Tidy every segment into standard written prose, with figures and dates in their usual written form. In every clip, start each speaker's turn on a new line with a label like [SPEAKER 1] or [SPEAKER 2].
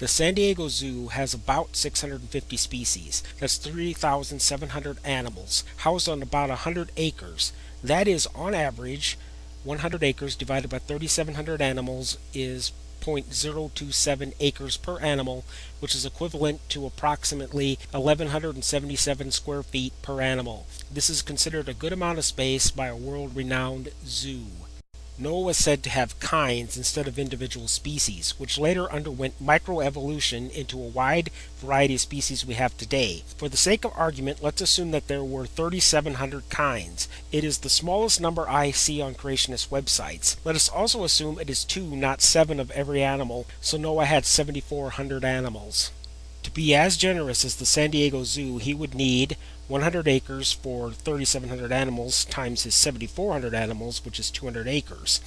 [SPEAKER 1] The San Diego Zoo has about 650 species. That's 3,700 animals, housed on about 100 acres. That is, on average, 100 acres divided by 3,700 animals is 0.027 acres per animal, which is equivalent to approximately 1,177 square feet per animal. This is considered a good amount of space by a world-renowned zoo. Noah was said to have kinds instead of individual species, which later underwent microevolution into a wide variety of species we have today. For the sake of argument, let's assume that there were 3,700 kinds. It is the smallest number I see on creationist websites. Let us also assume it is 2, not 7 of every animal, so Noah had 7,400 animals. To be as generous as the San Diego Zoo, he would need 100 acres for 3,700 animals times his 7,400 animals, which is 200 acres.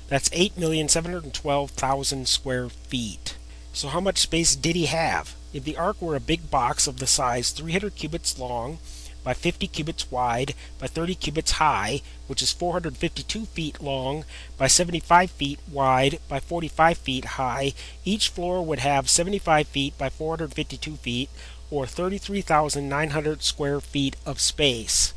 [SPEAKER 1] That's 8,712,000 square feet. So how much space did he have? If the ark were a big box of the size 300 cubits long by 50 cubits wide by 30 cubits high, which is 452 feet long by 75 feet wide by 45 feet high, each floor would have 75 feet by 452 feet, or 33,900 square feet of space.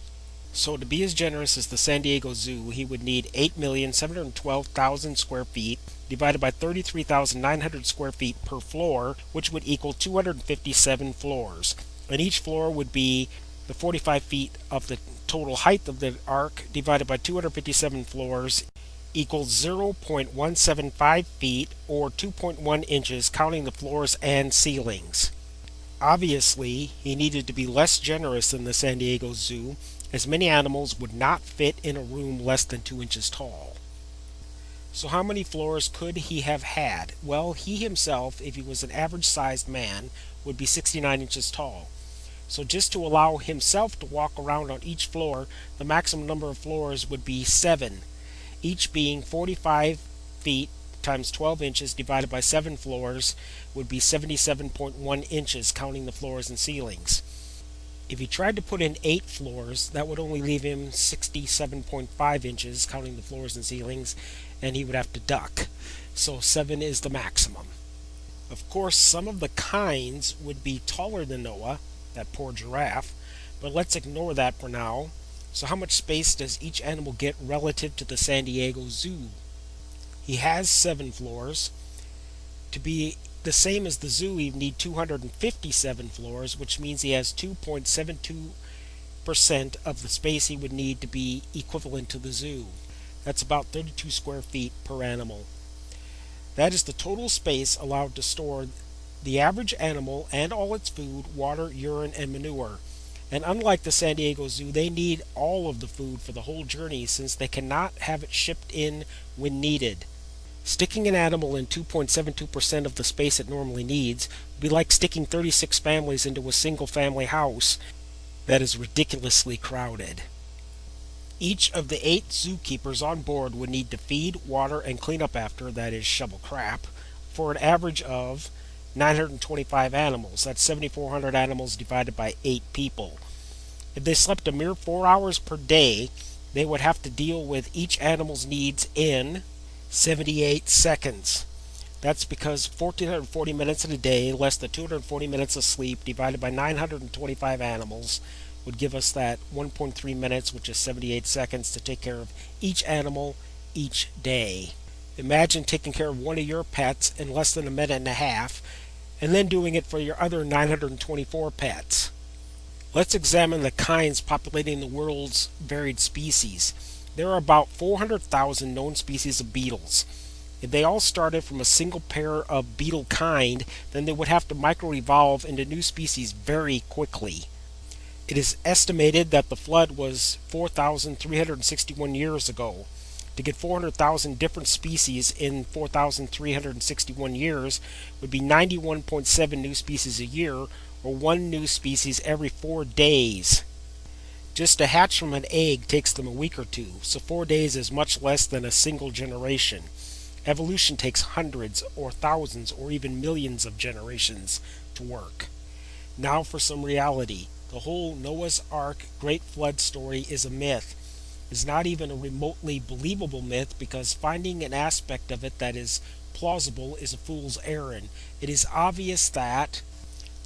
[SPEAKER 1] So to be as generous as the San Diego Zoo, he would need 8,712,000 square feet divided by 33,900 square feet per floor, which would equal 257 floors. And each floor would be the 45 feet of the total height of the ark divided by 257 floors equals 0.175 feet or 2.1 inches, counting the floors and ceilings. Obviously, he needed to be less generous than the San Diego Zoo, as many animals would not fit in a room less than 2 inches tall. So how many floors could he have had? Well, he himself, if he was an average-sized man, would be 69 inches tall. So just to allow himself to walk around on each floor, the maximum number of floors would be 7, each being 45 feet times 12 inches divided by 7 floors would be 77.1 inches, counting the floors and ceilings. If he tried to put in 8 floors, that would only leave him 67.5 inches, counting the floors and ceilings, and he would have to duck. So 7 is the maximum. Of course, some of the kinds would be taller than Noah, that poor giraffe, but let's ignore that for now. So how much space does each animal get relative to the San Diego Zoo? He has 7 floors. To be the same as the zoo, he'd need 257 floors, which means he has 2.72% of the space he would need to be equivalent to the zoo. That's about 32 square feet per animal. That is the total space allowed to store the average animal and all its food, water, urine, and manure. And unlike the San Diego Zoo, they need all of the food for the whole journey, since they cannot have it shipped in when needed. Sticking an animal in 2.72% of the space it normally needs would be like sticking 36 families into a single family house that is ridiculously crowded. Each of the 8 zookeepers on board would need to feed, water, and clean up after, that is, shovel crap, for an average of 925 animals. That's 7,400 animals divided by 8 people. If they slept a mere 4 hours per day, they would have to deal with each animal's needs in 78 seconds. That's because 1,440 minutes in a day, less than 240 minutes of sleep, divided by 925 animals, would give us that 1.3 minutes, which is 78 seconds, to take care of each animal each day. Imagine taking care of one of your pets in less than a minute and a half, and then doing it for your other 924 pets. Let's examine the kinds populating the world's varied species. There are about 400,000 known species of beetles. If they all started from a single pair of beetle kind, then they would have to microevolve into new species very quickly. It is estimated that the flood was 4,361 years ago. To get 400,000 different species in 4,361 years would be 91.7 new species a year, or 1 new species every 4 days. Just to hatch from an egg takes them a week or 2, so 4 days is much less than a single generation. Evolution takes hundreds or thousands or even millions of generations to work. Now for some reality. The whole Noah's Ark Great Flood story is a myth. It's not even a remotely believable myth, because finding an aspect of it that is plausible is a fool's errand. It is obvious that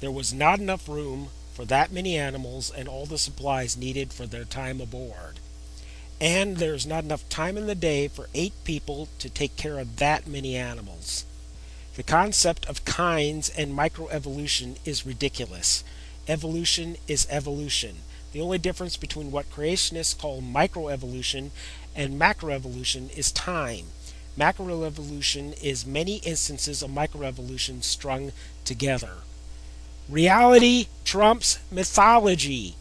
[SPEAKER 1] there was not enough room for that many animals and all the supplies needed for their time aboard. And there's not enough time in the day for 8 people to take care of that many animals. The concept of kinds and microevolution is ridiculous. Evolution is evolution. The only difference between what creationists call microevolution and macroevolution is time. Macroevolution is many instances of microevolution strung together. Reality trumps mythology.